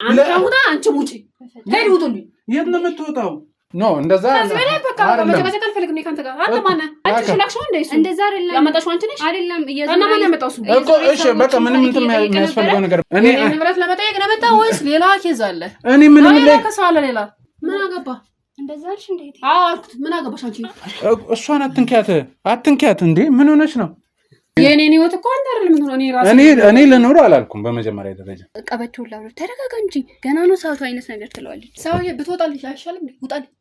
አንተ ውጣ አንቺ ውጪ ሄድ ውጡልኝ የት ነው የምትወጣው ኖ እንደዛ አይደለም መጨቃጨቅ አልፈልግም እኔ ካንተ ጋር አንተ ማን አንቺ ሽላክሽው እንደዛ አይደለም ያመጣሽው አንቺ ነሽ አይደለም እና ማን ያመጣው እኮ እሺ በቃ ምንም እንትን የሚያስፈልገው ነገር እኔ ንብረት ለመጠየቅ ነው የመጣው ወይስ ሌላ ኬዝ አለ እኔ ምንም ከሰው አለ ሌላ ምን አገባ እንደዛ አልሽ እንዴ አዎ አልኩት ምን አገባሽ አንቺ እሷን አትንኪያት እንዴ ምን ሆነሽ ነው የኔን ህይወት እኮ አንተ አይደለም ምን ሆነ ራስ እኔ ልኖር አላልኩም በመጀመሪያ ደረጃ ቀበቶው ላውራ ተረጋጋ እንጂ ገና ነው ሰዓቱ አይነት ነገር ትለዋለች ሰውዬ ብትወጣልሽ አይሻልም እንዴ ውጣልኝ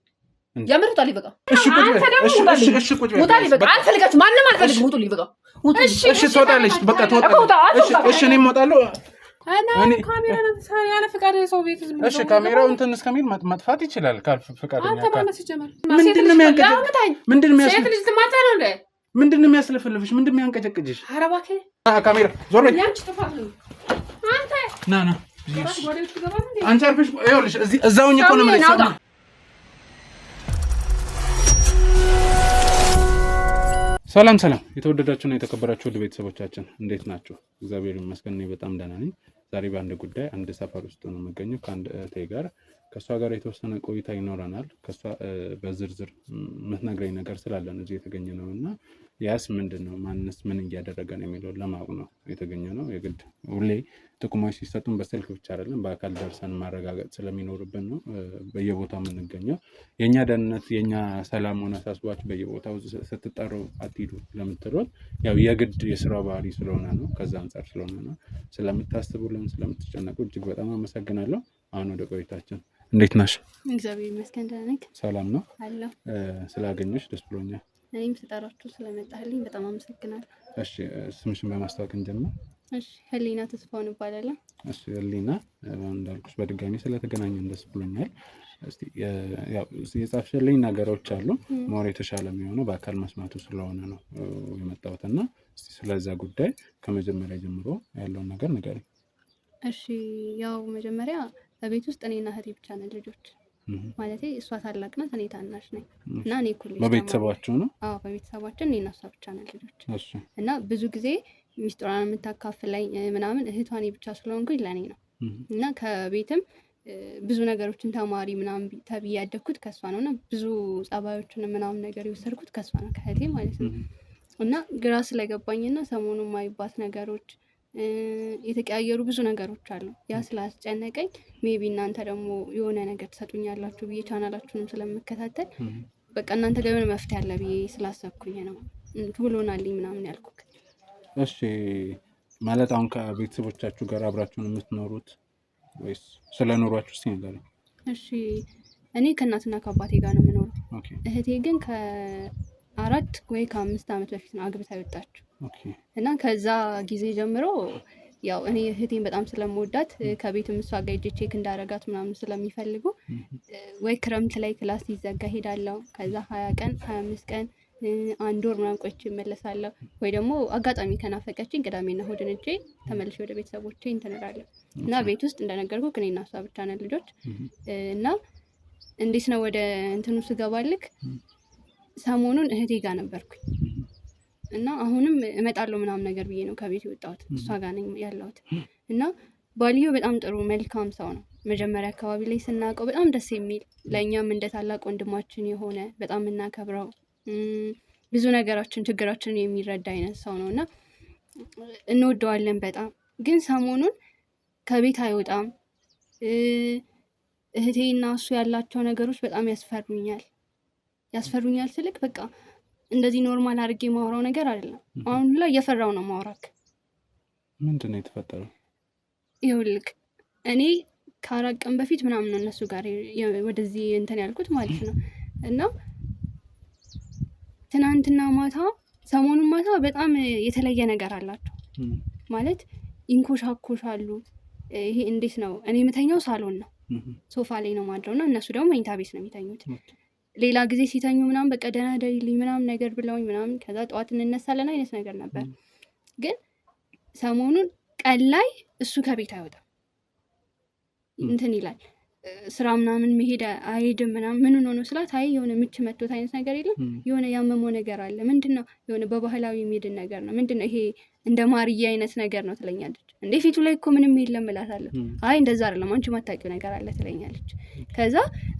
ያመርጣል ይበቃ እሺ ቁጭ በይ ውጣልኝ በቃ አልፈልጋችሁ ማንንም አልፈልግም ውጡልኝ በቃ እሺ ትወጣለሽ በቃ ትወጣለሽ እሺ እኔም እወጣለሁ እኔ ካሜራ ያለ ፍቃድ ሰው ቤት ዝም እሺ ካሜራው እንትን እስከሚል ማጥፋት ይችላል ካል ፍቃደኛ አንተ ማለት ሲጀመር ምንድነው ሴት ልጅ ትማታ ነው እንዴ ምንድነው የሚያስለፍልፍሽ ምንድነው የሚያንቀጨቅጭሽ ኧረ እባክህ ካሜራ ዞር በይ ያንቺ ጥፋት ነው አንተ ና አንቺ አርፈሽ ይኸውልሽ እዛውኝ እኮ ነው የምልሽ ሰላም የተወደዳችሁና የተከበራችሁ ቤተሰቦቻችን እንዴት ናችሁ? እግዚአብሔር ይመስገን እኔ በጣም ደህና ነኝ። ዛሬ በአንድ ጉዳይ አንድ ሰፈር ውስጥ ነው የምገኘው ከአንድ እህቴ ጋር ከሷ ጋር የተወሰነ ቆይታ ይኖረናል። ከሷ በዝርዝር የምትነግረኝ ነገር ስላለ ነው እዚህ የተገኘ ነው እና ያስ ምንድነው ማንስ ምን እያደረገ ነው የሚለው ለማወቅ ነው የተገኘ ነው። የግድ ሁሌ ጥቁሞች ሲሰጡን በስልክ ብቻ አይደለም በአካል ደርሰን ማረጋገጥ ስለሚኖርብን ነው በየቦታው የምንገኘው። የኛ ደህንነት የኛ ሰላም ሆነ አሳስባችሁ በየቦታው ስትጠሩ አትሂዱ ለምትሉት ያው የግድ የስራው ባህሪ ስለሆነ ነው ከዛ አንፃር ስለሆነ ነው። ስለምታስቡልን ስለምትጨነቁ እጅግ በጣም አመሰግናለሁ። አሁን ወደ ቆይታችን እንዴት ነሽ? እግዚአብሔር ይመስገን ደህና ነኝ። ሰላም ነው አለሁ። ስላገኘሽ ደስ ብሎኛል። እኔም ስጠራችሁ ስለመጣህልኝ በጣም አመሰግናለሁ። እሺ ስምሽን በማስተዋወቅ እንጀምር። እሺ ህሊና ተስፋውን እባላለሁ። እሺ ህሊና እንዳልኩሽ በድጋሚ ስለተገናኘን ደስ ብሎኛል። እስቲ ያው የጻፍሽልኝ ነገሮች አሉ ሞር የተሻለ የሚሆነው በአካል መስማቱ ስለሆነ ነው የመጣሁትና እስቲ ስለዛ ጉዳይ ከመጀመሪያ ጀምሮ ያለውን ነገር ንገሪኝ። እሺ ያው መጀመሪያ በቤት ውስጥ እኔና እህቴ ብቻ ነን ልጆች ማለቴ እሷ ታላቅ ናት እኔ ታናሽ ነኝ እና እኔ ኮሌጅ በቤተሰባችሁ ነው? አዎ በቤተሰባችን እኔና እሷ ብቻ ነን ልጆች። እሺ እና ብዙ ጊዜ ሚስጥሯን የምታካፍለኝ ምናምን እህቷ እኔ ብቻ ስለሆንኩኝ ለኔ ነው እና ከቤትም ብዙ ነገሮችን ተማሪ ምናምን ተብዬ ያደግኩት ከሷ ነውና ብዙ ጸባዮችን ምናምን ነገር የወሰድኩት ከሷ ነው ከእህቴ ማለት ነው። እና ግራ ስለገባኝና ሰሞኑን ማይባት ነገሮች የተቀያየሩ ብዙ ነገሮች አሉ። ያ ስላስጨነቀኝ ሜቢ እናንተ ደግሞ የሆነ ነገር ትሰጡኛላችሁ ብዬ ቻናላችሁንም ስለምከታተል በቃ እናንተ ጋር የሆነ መፍትሄ አለ ብዬ ስላሰብኩኝ ነው ቶሎናልኝ ምናምን ያልኩት። እሺ ማለት አሁን ከቤተሰቦቻችሁ ጋር አብራችሁ ነው የምትኖሩት ወይስ ስለኖራችሁ እስቲ ንገሪኝ። እሺ እኔ ከእናትና ከአባቴ ጋር ነው የምኖረው። እህቴ ግን ከ4 ወይ ከ5 ዓመት በፊት ነው አግብታ የወጣችው። እና ከዛ ጊዜ ጀምሮ ያው እኔ እህቴን በጣም ስለምወዳት ከቤትም እሷ ጋር ሄጄ ቼክ እንዳረጋት ምናምን ስለሚፈልጉ ወይ ክረምት ላይ ክላስ ይዘጋ ሄዳለሁ ከዛ 20 ቀን 25 ቀን አንድ ወር ምናምን ቆይቼ እመለሳለሁ። ወይ ደግሞ አጋጣሚ ከናፈቀችኝ ቅዳሜና እሑድን ሄጄ ተመልሼ ወደ ቤተሰቦቼ እንትን እላለሁ። እና ቤት ውስጥ እንደነገርኩ እኔና እሷ ብቻ ነን ልጆች። እና እንዴት ነው ወደ እንትኑ ስገባልክ ሰሞኑን እህቴ ጋር ነበርኩኝ እና አሁንም እመጣለሁ ምናምን ነገር ብዬ ነው ከቤት የወጣሁት እሷ ጋር ነኝ ያለሁት። እና ባልየው በጣም ጥሩ መልካም ሰው ነው። መጀመሪያ አካባቢ ላይ ስናውቀው በጣም ደስ የሚል ለእኛም እንደ ታላቅ ወንድማችን የሆነ በጣም እናከብረው ብዙ ነገራችን ችግራችንን የሚረዳ አይነት ሰው ነው እና እንወደዋለን በጣም። ግን ሰሞኑን ከቤት አይወጣም። እህቴና እሱ ያላቸው ነገሮች በጣም ያስፈሩኛል ስልክ በቃ እንደዚህ ኖርማል አድርጌ ማውራው ነገር አይደለም። አሁን ላይ እየፈራው ነው ማውራክ። ምንድነው የተፈጠረው? ይኸውልህ እኔ ከ4 ቀን በፊት ምናምን ነው እነሱ ጋር ወደዚህ እንትን ያልኩት ማለት ነው። እና ትናንትና ማታ ሰሞኑን ማታ በጣም የተለየ ነገር አላቸው ማለት ይንኮሻኮሻሉ። ይሄ እንዴት ነው እኔ የምተኛው ሳሎን ነው ሶፋ ላይ ነው ማድረውና እነሱ ደግሞ መኝታ ቤት ነው የሚተኙት። ሌላ ጊዜ ሲተኙ ምናምን በቃ ደህና ደሪልኝ ምናምን ነገር ብለውኝ ምናምን ከዛ ጠዋት እንነሳለን አይነት ነገር ነበር። ግን ሰሞኑን ቀን ላይ እሱ ከቤት አይወጣም እንትን ይላል ስራ ምናምን መሄድ አይሄድም ምናምን ምን ሆኖ ስላት አይ የሆነ ምች መቶት አይነት ነገር የለም የሆነ ያመመው ነገር አለ ምንድነው የሆነ በባህላዊ የሚድን ነገር ነው ምንድነው ይሄ እንደ ማርያ አይነት ነገር ነው ትለኛለች እንዴ ፊቱ ላይ እኮ ምንም የለም እላታለሁ አይ እንደዛ አይደለም አንቺ ማታውቂው ነገር አለ ትለኛለች ከዛ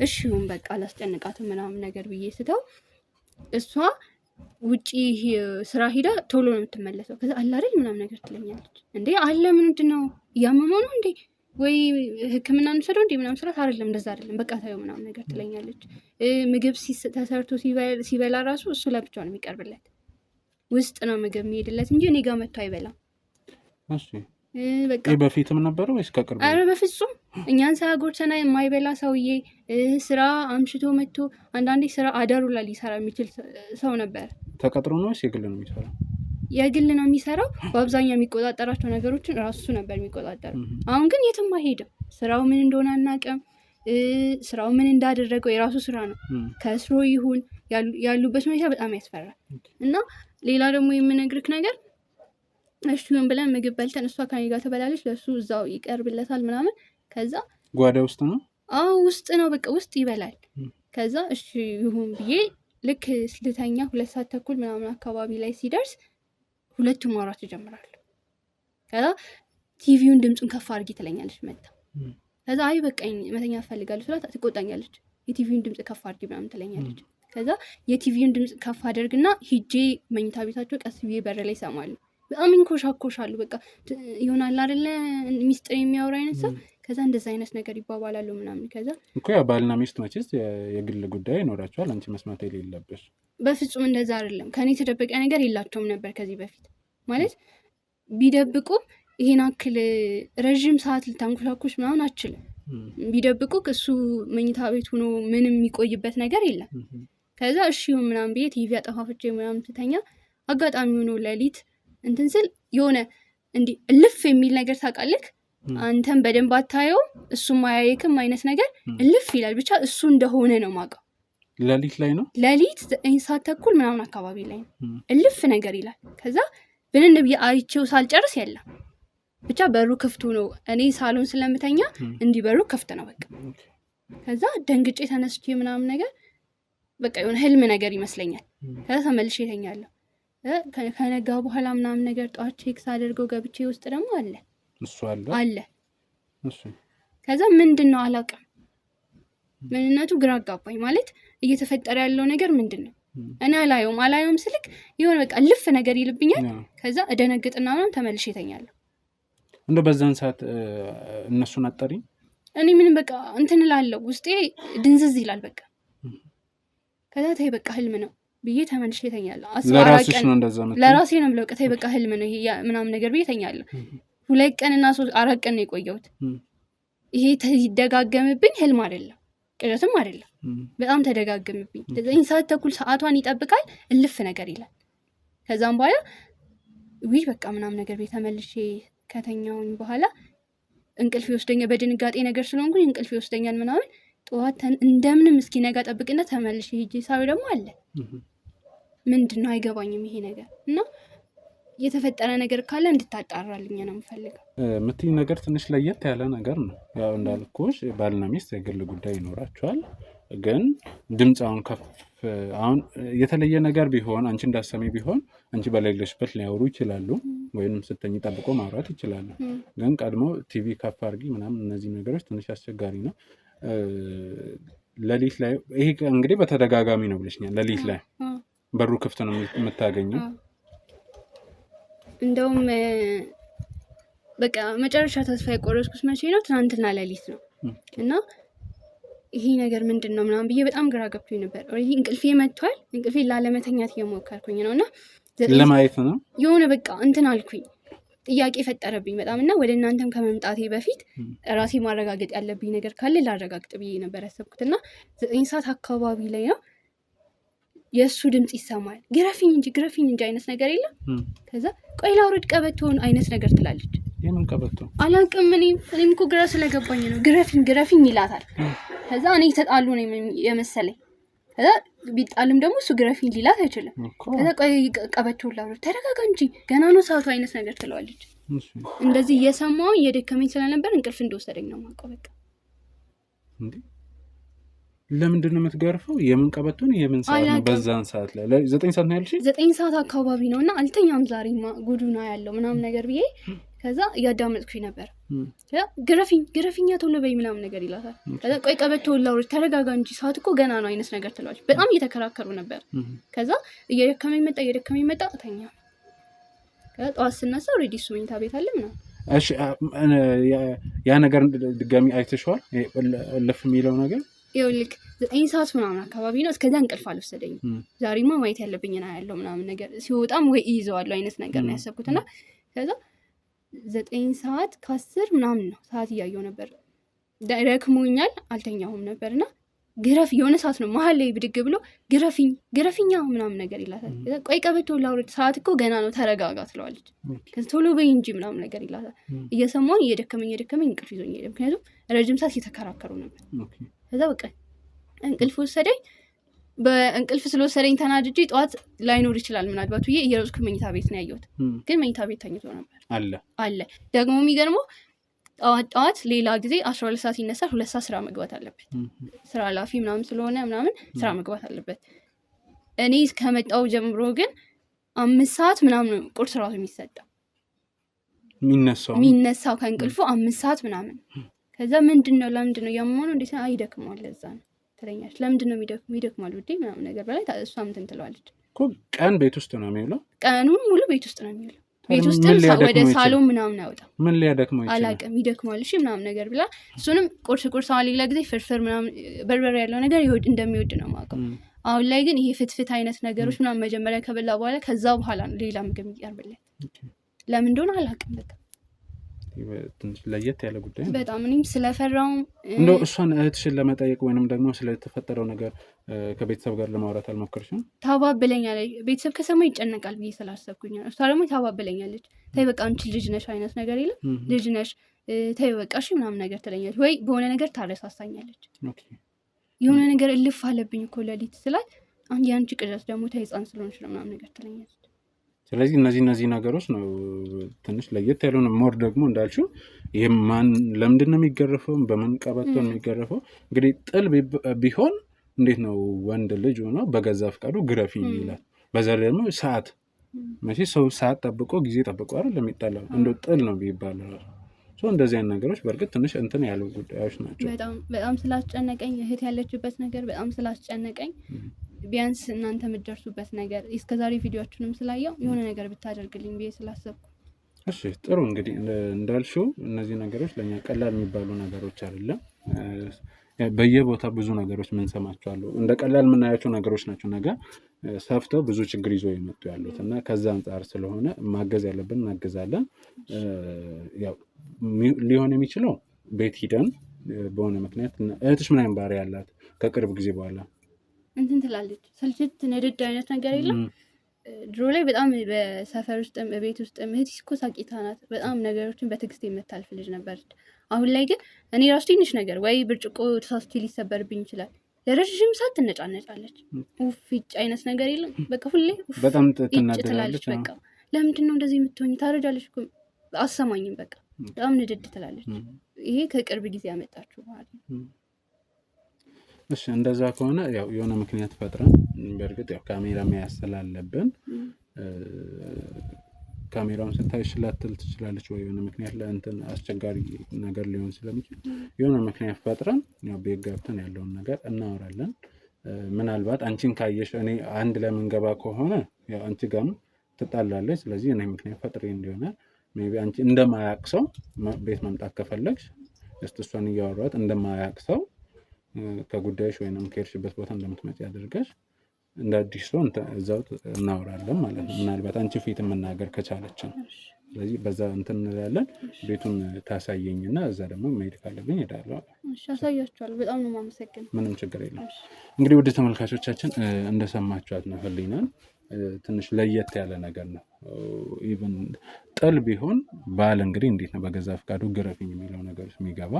እሺውን በቃ አላስጨንቃትም ምናምን ነገር ብዬ ስተው እሷ ውጪ ስራ ሄዳ ቶሎ ነው የምትመለሰው ከዛ አለ አይደል ምናምን ነገር ትለኛለች እንዴ አለ ምንድነው ያመመው ነው እንዴ ወይ ህክምና እንሰደው እንዴ ምናምን ስራት አይደለም እንደዛ አይደለም በቃ ታየው ምናምን ነገር ትለኛለች ምግብ ተሰርቶ ሲበላ ራሱ እሱ ለብቻው ነው የሚቀርብለት ውስጥ ነው ምግብ የሚሄድለት እንጂ እኔ ጋር መጥቶ አይበላም እሺ በቃ በፊትም ነበር ወይስ ከቅርብ አረ በፍጹም እኛን ሳያጎርሰና የማይበላ ሰውዬ ስራ አምሽቶ መጥቶ አንዳንዴ ስራ አዳሩላ ሊሰራ የሚችል ሰው ነበር ተቀጥሮ ነው ወይስ የግል ነው የሚሰራው የግል ነው የሚሰራው በአብዛኛው የሚቆጣጠራቸው ነገሮችን ራሱ ነበር የሚቆጣጠረው አሁን ግን የትም አይሄድም ስራው ምን እንደሆነ አናውቅም ስራው ምን እንዳደረገው የራሱ ስራ ነው ከስሮ ይሁን ያሉበት ሁኔታ በጣም ያስፈራል እና ሌላ ደግሞ የምነግርክ ነገር እሺውን ብለን ምግብ በልተን እሷ ከኔ ጋር ተበላለች ለሱ እዛው ይቀርብለታል ምናምን ከዛ ጓዳ ውስጥ ነው ውስጥ ነው በቃ ውስጥ ይበላል ከዛ እሺ ይሁን ብዬ ልክ ስለተኛ 2 ሰዓት ተኩል ምናምን አካባቢ ላይ ሲደርስ ሁለቱም ማውራት ይጀምራሉ ከዛ ቲቪውን ድምጹን ከፍ አድርጊ ትለኛለች መጣ ከዛ አይ በቃኝ መተኛ ፈልጋለሁ ስላት ትቆጣኛለች የቲቪውን ድምጽ ከፍ አድርጊ ምናምን ትለኛለች ከዛ የቲቪውን ድምጽ ከፍ አደርግና ሂጄ መኝታ ቤታቸው ቀስ ብዬ በር ላይ ሰማሉ በጣም እንኮሻኮሻሉ በቃ ይሆናል አይደለ ሚስጥር የሚያወራ አይነት ሰው ከዛ እንደዛ አይነት ነገር ይባባላሉ ምናምን ከዛ እኮ ያ ባልና ሚስት መቼስ የግል ጉዳይ ይኖራቸዋል አንቺ መስማት የሌለብሽ በፍጹም እንደዛ አይደለም ከኔ ተደበቀ ነገር የላቸውም ነበር ከዚህ በፊት ማለት ቢደብቁ ይሄን አክል ረጅም ሰዓት ልታንኮሻኮሽ ምናምን አችልም ቢደብቁ እሱ መኝታ ቤት ሆኖ ምንም የሚቆይበት ነገር የለም ከዛ እሺው ምናምን ቤት ቲቪ አጠፋፍቼ ምናምን ትተኛ አጋጣሚ ሆኖ ለሊት እንትን ስል የሆነ እንዲ እልፍ የሚል ነገር ታውቃለህ አንተም በደንብ አታየው እሱም አያየክም አይነት ነገር እልፍ ይላል ብቻ እሱ እንደሆነ ነው ማውቀው ለሊት ላይ ነው ለሊት 9 ሰዓት ተኩል ምናምን አካባቢ ላይ እልፍ ነገር ይላል ከዛ ብንን አይቼው ሳልጨርስ ያለ ብቻ በሩ ክፍቱ ነው እኔ ሳሎን ስለምተኛ እንዲ በሩ ክፍት ነው በቃ ከዛ ደንግጬ ተነስቼ ምናምን ነገር በቃ የሆነ ህልም ነገር ይመስለኛል ከዛ ተመልሼ እተኛለሁ ከነጋ በኋላ ምናምን ነገር ጧት ቼክ ሳደርገው ገብቼ ውስጥ ደግሞ አለ እሱ አለ እሱ ከዛ ምንድነው አላውቅም ምንነቱ ግራ አጋባኝ ማለት እየተፈጠረ ያለው ነገር ምንድነው እኔ አላየውም ስልክ የሆነ በቃ ልፍ ነገር ይልብኛል ከዛ እደነግጥና ምናምን ተመልሼ እተኛለሁ እንደ በዛን ሰዓት እነሱን አጣሪ እኔ ምንም በቃ እንትን እላለሁ ውስጤ ድንዝዝ ይላል በቃ ከዛ ተይ በቃ ህልም ነው ብዬ ተመልሼ እተኛለሁ ለራስሽ ነው እንደዛ ነው ለራሴ ነው ብለው ተይ በቃ ህልም ነው ይሄ ምናምን ነገር ብዬ እተኛለሁ 2 ቀንና 4 ቀን ነው የቆየሁት ይሄ ተደጋገምብኝ ህልም አይደለም ቅዠትም አይደለም በጣም ተደጋገምብኝ 9 ሰዓት ተኩል ሰዓቷን ይጠብቃል እልፍ ነገር ይላል ከዛም በኋላ በቃ ምናምን ነገር ቤት ተመልሼ ከተኛውኝ በኋላ እንቅልፍ ይወስደኛል በድንጋጤ ነገር ስለሆንኩኝ እንቅልፍ ይወስደኛል ምናምን ጠዋት እንደምንም እስኪነጋ ጠብቅና ተመልሼ ሂጄ ሳው ደግሞ አለ ምንድነው አይገባኝም ይሄ ነገር እና የተፈጠረ ነገር ካለ እንድታጣራልኝ ነው የምፈልገው ምትይ ነገር ትንሽ ለየት ያለ ነገር ነው ያው እንዳልኩሽ ባልና ሚስት የግል ጉዳይ ይኖራቸዋል ግን ድምጻውን ከፍ አሁን የተለየ ነገር ቢሆን አንቺ እንዳሰሚ ቢሆን አንቺ በሌለሽበት ሊያወሩ ይችላሉ ወይንም ስተኝ ጠብቆ ማውራት ይችላሉ ግን ቀድሞ ቲቪ ከፍ አድርጊ ምናምን እነዚህ ነገሮች ትንሽ አስቸጋሪ ነው ለሊት ላይ ይሄ እንግዲህ በተደጋጋሚ ነው ብለሽኛል ለሊት ላይ በሩ ክፍት ነው የምታገኘው እንደውም በቃ መጨረሻ ተስፋ የቆረጥኩት መቼ ነው ትናንትና ለሊት ነው እና ይሄ ነገር ምንድነው ምናምን ብዬ በጣም ግራ ገብቶኝ ነበር ኦሬዲ እንቅልፌ መጥቷል እንቅልፌ ላለመተኛት እየሞከርኩኝ ነውና ለማየት ነው የሆነ በቃ እንትን አልኩኝ ጥያቄ ፈጠረብኝ በጣም እና ወደ እናንተም ከመምጣቴ በፊት ራሴ ማረጋገጥ ያለብኝ ነገር ካለ ላረጋግጥ ብዬ ነበር ያሰብኩትና 9 ሰዓት አካባቢ ላይ ነው የሱ ድምጽ ይሰማል ግረፊኝ እንጂ አይነት ነገር የለም ከዛ ቆይ ላውርድ ቀበቶን አይነት ነገር ትላለች የምን ቀበቶ አላውቅም እኔም እኮ ግራ ስለገባኝ ነው ግረፊኝ ይላታል ከዛ እኔ ተጣሉ ነው የመሰለኝ ከዛ ቢጣልም ደግሞ እሱ ግረፊኝ ሊላት አይችልም ከዛ ቆይ ቀበቶን ላውርድ ተረጋጋ እንጂ ገና ነው ሰዓቱ አይነት ነገር ትለዋለች እንደዚህ እየሰማው እየደከመኝ ስለነበር እንቅልፍ እንደወሰደኝ ነው ማውቀው በቃ እንዴ ለምንድን ነው የምትገርፈው? የምን ቀበቶን የምን ሰዓት ነው? በዛን ሰዓት ላይ 9 ሰዓት ነው ያልሽኝ? 9 ሰዓት አካባቢ ነው እና አልተኛም ዛሬማ ጉዱና ያለው ምናምን ነገር ብዬ ከዛ እያዳመጥኩኝ ነበር። ግረፊኛ ቶሎ በይ ምናምን ነገር ይላታል። ከዛ ቆይ ቀበቶ ላውርድ ተረጋጋ እንጂ ሰዓት እኮ ገና ነው አይነት ነገር ትለዋለች። በጣም እየተከራከሩ ነበር። ከዛ እየደከመኝ መጣ ተኛ። ከዛ ጠዋት ስነሳ ኦልሬዲ እሱ መኝታ ቤት አለ ምናምን። እሺ ያ ነገር ድጋሚ አይተሽዋል? እልፍ የሚለው ነገር ይኸውልህ 9 ሰዓት ምናምን አካባቢ ነው። እስከዛ እንቅልፍ አልወሰደኝም። ዛሬማ ማየት ያለብኝና ያለው ምናምን ነገር ሲወጣም ወይ ይይዘዋለሁ አይነት ነገር ነው ያሰብኩትና ከዛ 9 ሰዓት ከ10 ምናምን ነው ሰዓት እያየው ነበር። ደክሞኛል አልተኛሁም ነበርና ግረፍ የሆነ ሰዓት ነው መሀል ላይ ብድግ ብሎ ግረፊኛ ምናምን ነገር ይላታል። ቆይ ቀበቶ ላውርድ ሰዓት እኮ ገና ነው ተረጋጋ ትለዋለች። ከዛ ቶሎ በይ እንጂ ምናምን ነገር ይላታል። እየሰማሁኝ እየደከመኝ እንቅልፍ ይዞኝ ሄደ። ምክንያቱም ረጅም ሰዓት እየተከራከሩ ነበር። ከዛ በቃ እንቅልፍ ወሰደኝ። በእንቅልፍ ስለወሰደኝ ተናድጄ ጠዋት ላይኖር ይችላል ምናልባት ብዬ እየሮጥኩ መኝታ ቤት ነው ያየሁት። ግን መኝታ ቤት ተኝቶ ነበር አለ። ደግሞ የሚገርመው ጠዋት ሌላ ጊዜ 12 ሰዓት ይነሳል። 2 ሰዓት ስራ መግባት አለበት። ስራ ላፊ ምናምን ስለሆነ ምናምን ስራ መግባት አለበት። እኔ ከመጣው ጀምሮ ግን 5 ሰዓት ምናምን ቁርስ ራሱ የሚነሳው ከእንቅልፉ 5 ሰዓት ምናምን። ከዛ ለምንድን ነው ያመመው? እንዴት ነው? አይደክመዋል ለዛ ነው ትለኛለች። ለምንድን ነው ይደክማል ውዴ ምናምን ነገር በላይ እሷም እንትን ትለዋለች። ቀን ቤት ውስጥ ነው የሚውለው። ቀኑን ሙሉ ቤት ውስጥ ነው የሚውለው። ቤት ውስጥ ወደ ሳሎን ምናምን አይወጣም። ምን ሊያደክመው ይችላል? አላውቅም። ይደክማል እሺ ምናምን ነገር ብላ እሱንም ቁርስ አሁን ሌላ ጊዜ ፍርፍር ምናምን በርበሬ ያለው ነገር እንደሚወድ ነው የማውቀው። አሁን ላይ ግን ይሄ ፍትፍት አይነት ነገሮች ምናምን መጀመሪያ ከበላ በኋላ ከዛ በኋላ ነው ሌላ ምግብ የሚቀርብለት። ለምን እንደሆነ አላውቅም። በቃ ትንሽ ለየት ያለ ጉዳይ ነው በጣም። እኔም ስለፈራው እንደው እሷን እህትሽን ለመጠየቅ ወይንም ደግሞ ስለተፈጠረው ነገር ከቤተሰብ ጋር ለማውራት አልሞከርሽም? ታባብለኛለች። ቤተሰብ ከሰማ ይጨነቃል ብዬ ስላሰብኩኝ ነው። እሷ ደግሞ ታባብለኛለች። ተይ በቃ አንቺ ልጅ ነሽ አይነት ነገር የለም ልጅ ነሽ ተይ በቃ እሺ ምናምን ነገር ትለኛለች። ወይ በሆነ ነገር ታረሳሳኛለች። የሆነ ነገር እልፍ አለብኝ እኮ ለሊት ስላት አንቺ ቅዠት ደግሞ ተይ ህፃን ስለሆንሽ ነው ምናምን ነገር ትለኛለች። ስለዚህ እነዚህ ነገሮች ነው ትንሽ ለየት ያለው ነው። ሞር ደግሞ እንዳልሽው ይሄ ለምንድን ነው የሚገረፈው? በምን ቀበቶ ነው የሚገረፈው? እንግዲህ ጥል ቢሆን እንዴት ነው ወንድ ልጅ ሆኖ በገዛ ፍቃዱ ግረፊኝ ይላል። በዛ ላይ ደግሞ ሰዓት መቼ ሰው ሰዓት ጠብቆ ጊዜ ጠብቆ አይደል ለሚጣላው እንደው ጥል ነው ቢባል እንደዚህ አይነት ነገሮች በእርግጥ ትንሽ እንትን ያሉ ጉዳዮች ናቸው። በጣም ስላስጨነቀኝ እህት ያለችበት ነገር በጣም ስላስጨነቀኝ ቢያንስ እናንተ የምትደርሱበት ነገር እስከዛሬ ቪዲዮአችሁንም ስላየው የሆነ ነገር ብታደርግልኝ ብዬ ስላሰብኩ። እሺ ጥሩ። እንግዲህ እንዳልሽው እነዚህ ነገሮች ለኛ ቀላል የሚባሉ ነገሮች አይደለም። በየቦታ ብዙ ነገሮች ምንሰማቸው አሉ። እንደ ቀላል የምናያቸው ነገሮች ናቸው። ነገ ሰፍተው ብዙ ችግር ይዞ የመጡ ያሉት እና ከዛ አንጻር ስለሆነ ማገዝ ያለብን እናገዛለን። ያው ሊሆን የሚችለው ቤት ሂደን በሆነ ምክንያት እህትሽ ምን አይነት ባህሪ ያላት ከቅርብ ጊዜ በኋላ እንትን ትላለች። ስልችት ንድድ አይነት ነገር የለም። ድሮ ላይ በጣም በሰፈር ውስጥም በቤት ውስጥም እህቴ እኮ ሳቂታ ናት። በጣም ነገሮችን በትዕግስት የምታልፍ ልጅ ነበረች። አሁን ላይ ግን እኔ ራሱ ትንሽ ነገር ወይ ብርጭቆ ተሳስቼ ሊሰበርብኝ ይችላል ለረጅም ሰዓት ትነጫነጫለች። ውፍጭ አይነት ነገር የለም። በቃ ሁሌ በጣም ትናደዳለች። በቃ ለምንድን ነው እንደዚህ የምትሆኝ? ታረጃለች እኮ አሰማኝም። በቃ በጣም ንድድ ትላለች። ይሄ ከቅርብ ጊዜ ያመጣችሁ ማለት ነው። እሺ እንደዛ ከሆነ ያው የሆነ ምክንያት ፈጥረን በእርግጥ ያው ካሜራ መያዝ ስላለብን ካሜራውን ስታይሽ ላትል ትችላለች ወይ የሆነ ምክንያት ለእንትን አስቸጋሪ ነገር ሊሆን ስለሚችል የሆነ ምክንያት ፈጥረን ያው ቤት ገብተን ያለውን ነገር እናወራለን። ምናልባት አንቺን ካየሽ እኔ አንድ ለምንገባ ከሆነ ያው አንቺ ጋርም ትጣላለች። ስለዚህ እኔ ምክንያት ፈጥሬ እንዲሆነ ሜቢ አንቺ እንደማያውቅ ሰው ቤት መምጣት ከፈለግሽ እሷን እያወራኋት እንደማያውቅ ሰው ከጉዳይሽ ወይንም ከሄድሽበት ቦታ እንደምትመጪ አድርገሽ እንደ አዲስ ሰው እዛው እናወራለን ማለት ነው። ምናልባት አንቺ ፊት መናገር ከቻለችን ስለዚህ በዛ እንትን እንላለን። ቤቱን ታሳየኝና እዛ ደግሞ መሄድ ካለብኝ እሄዳለሁ። እሺ አሳያችኋለሁ። በጣም ነው የማመሰግነው። ምንም ችግር የለም። እንግዲህ ውድ ተመልካቾቻችን እንደሰማችኋት ነው ህሊናን ትንሽ ለየት ያለ ነገር ነው። ኢቭን ጥል ቢሆን ባል እንግዲህ እንዴት ነው በገዛ ፍቃዱ ግረፊኝ የሚለው ነገር የሚገባ።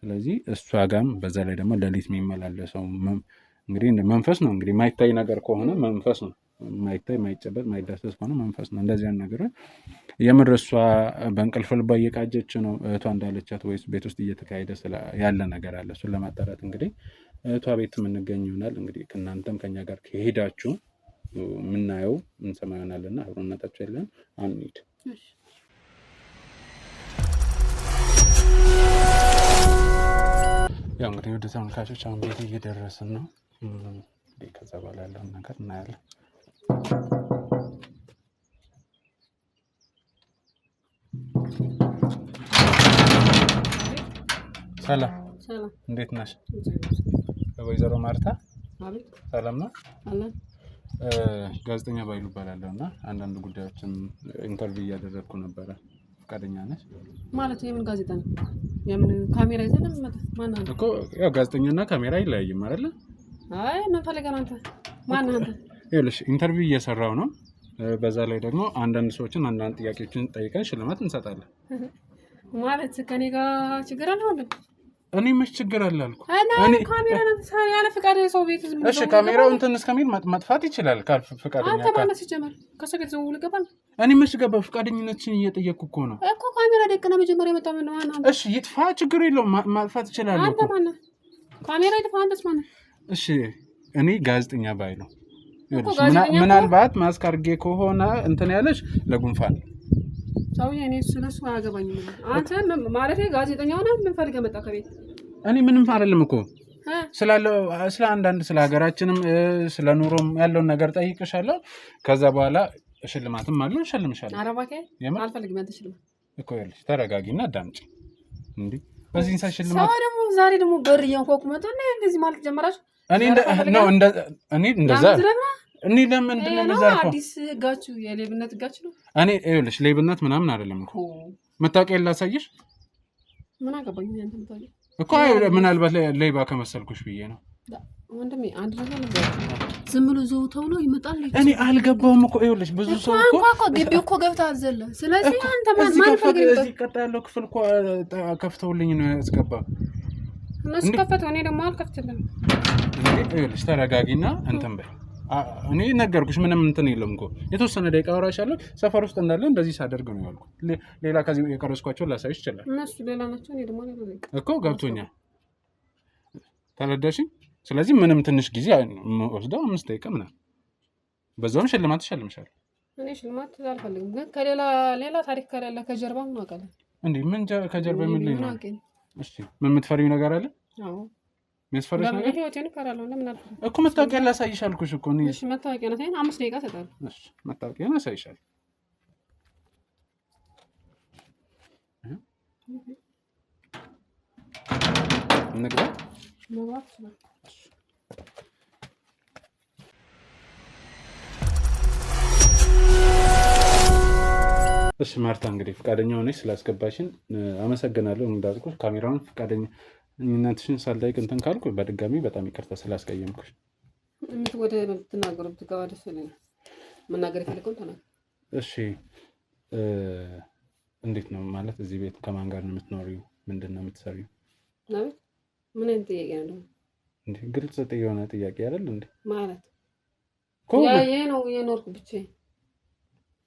ስለዚህ እሷ ጋርም በዛ ላይ ደግሞ ሌሊት የሚመላለሰው እንግዲህ መንፈስ ነው። እንግዲህ የማይታይ ነገር ከሆነ መንፈስ ነው። ማይታይ ማይጨበጥ ማይዳሰስ ሆነ መንፈስ ነው። እንደዚህ አይነት ነገር የምር እሷ በእንቅልፍ ልቧ እየቃጀች ነው እህቷ እንዳለቻት ወይስ ቤት ውስጥ እየተካሄደ ያለ ነገር አለ? እሱን ለማጣራት እንግዲህ እህቷ ቤት የምንገኝ ይሆናል። እንግዲህ ከእናንተም ከኛ ጋር ከሄዳችሁ የምናየው እንሰማ ይሆናልና አብሮነታችሁ የለን አንሂድ። ያው እንግዲህ ወደ ተመልካቾች አሁን ቤት እየደረስን ነው። ከዛ በኋላ ያለውን ነገር እናያለን። ሰላም እንዴት ነሽ? ወይዘሮ ማርታ ሰላም ነው? ጋዜጠኛ ባይሉ እባላለሁ እና አንዳንድ ጉዳዮችን ኢንተርቪው እያደረግኩ ነበረ። ፈቃደኛ ነሽ? ማለት የምን ጋዜጣ ነው? የምን ካሜራ ይዘን ማን አለ እኮ ያው ጋዜጠኛና ካሜራ አይለያይም አይደል? አይ ምን ፈልገህ አንተ? ማን አንተ? ይኸውልሽ ኢንተርቪው እየሰራው ነው። በዛ ላይ ደግሞ አንዳንድ ሰዎችን አንዳንድ ጥያቄዎችን ጠይቀን ሽልማት እንሰጣለን። ማለት ከኔ ጋር ችግር አለ ወንድም? እኔ መች ችግር አለ አልኩ። እኔ ካሜራ ነው ያለ ፍቃድ ሰው ቤት ዝም ብሎ እሺ፣ ካሜራው እንትን እስከሚል መጥፋት ይችላል ካል ፍቃደኛ አንተ ማለት ሲጀመር ከሰው ቤት ዘው ልገባል። እኔ መች ገባ? ፍቃደኝነትሽን እየጠየቅኩ እኮ ነው እኮ። ካሜራ ደቅና መጀመሪያ መጣ ምን ነው አና? እሺ ይጥፋ፣ ችግር የለውም ማጥፋት ይችላል እኮ። አንተ ማነህ? ካሜራ ይጥፋ አንተስ ማነህ? እሺ እኔ ጋዜጠኛ ባይ ነው። ምናልባት ማስክ አድርጌ ከሆነ እንትን ያለሽ ለጉንፋን ሰውዬ እኔ ስለሱ አያገባኝም። አንተ ማለት ጋዜጠኛ ሆነ ምን ፈልገህ መጣ ከቤት? እኔ ምንም አይደለም እኮ ስላለው ስለ አንዳንድ ስለ ሀገራችንም ስለ ኑሮም ያለውን ነገር ጠይቅሻለሁ። ከዛ በኋላ ሽልማትም አለ እሸልምሻለሁ። ኧረ እባክህ አልፈልግም። አንተ ሽልማት እኮ ይኸውልሽ ተረጋጊና አዳምጪ። እንዴ በዚህ ሰዓት ሽልማት ሰው ደግሞ ዛሬ ደግሞ በር እያንኳኩ መጥቶ እና እንደዚህ ማለት ጀመራችሁ? እኔ እንደዛ እኔ ለምንድን ነው የምዘርፈው? አዲስ ህጋችሁ የሌብነት ህጋችሁ ነው። እኔ ይኸውልሽ ሌብነት ምናምን አይደለም እኮ። መታወቂያ ላሳይሽ? ምን አገባኝ አንተ መታወቂያ እኮ ምናልባት ሌባ ከመሰልኩሽ ብዬ ነው። ወንድሜ አንድ ነገር ነው ዝም ብሎ ዘው ተብሎ ይመጣል። እኔ አልገባውም እኮ ይኸውልሽ ብዙ ሰው እኮ ግቢው እኮ ገብተህ አዘለ። ስለዚህ አንተ ማን ፈልገህ እዚህ ቀጣ ያለው ክፍል እኮ ከፍተውልኝ ነው ያስገባው። እነሱ ከፈተው፣ እኔ ደግሞ አልከፍትልም። ይኸውልሽ ተረጋጊና እንትን በይ። እኔ ነገርኩሽ ምንም እንትን የለም እኮ የተወሰነ ደቂቃ አወራሻለሁ። ሰፈር ውስጥ እንዳለ እንደዚህ ሳደርግ ነው ያልኩት። ሌላ ከዚህ የቀረስኳቸው ላሳይሽ ይችላል። እነሱ ሌላ ናቸው፣ እኔ ደግሞ ሌላ ነኝ እኮ ገብቶኛል። ተረዳሽኝ? ስለዚህ ምንም ትንሽ ጊዜ ወስደው 5 ደቂቃ ምናምን በዛውም ሽልማት ትሸልምሻለሁ። እኔ ሽልማት አልፈልግም፣ ግን ከሌላ ታሪክ ከሌላ ከጀርባ ምን አውቃለሁ እንዴ? ምን ከጀርባ ምን ላይ ነው? እሺ ምን የምትፈሪው ነገር አለ? አዎ መስፈረሽ ነገር ህይወቴን እፈራለሁ። ለምን አልፈራ እኮ መታወቂያ ላሳይሽ አልኩሽ እኮ ነው። እሺ መታወቂያ ነው ታይን 5 ደቂቃ ሰጣለሁ። እሺ መታወቂያ ነው አሳይሻለሁ። እንግባ መግባት ነው። እሺ ማርታ እንግዲህ ፈቃደኛ ሆነሽ ስላስገባሽን አመሰግናለሁ። እንዳልኩሽ ካሜራውን ፈቃደኝነትሽን ሳልጠይቅ እንትን ካልኩ በድጋሚ በጣም ይቅርታ ስላስቀየምኩሽ። ወደ ምትናገሩ ብትገባ ደስ ይለኛል። መናገር የፈለከውን ተናገር። እሺ እንዴት ነው ማለት እዚህ ቤት ከማን ጋር ነው የምትኖሪው? ምንድን ነው የምትሰሪው? ማለት ምን አይነት ጥያቄ ነው? እንዴ ግልጽ የሆነ ጥያቄ አይደል እንዴ? ማለት ያ ነው የኖርኩ ብቻዬን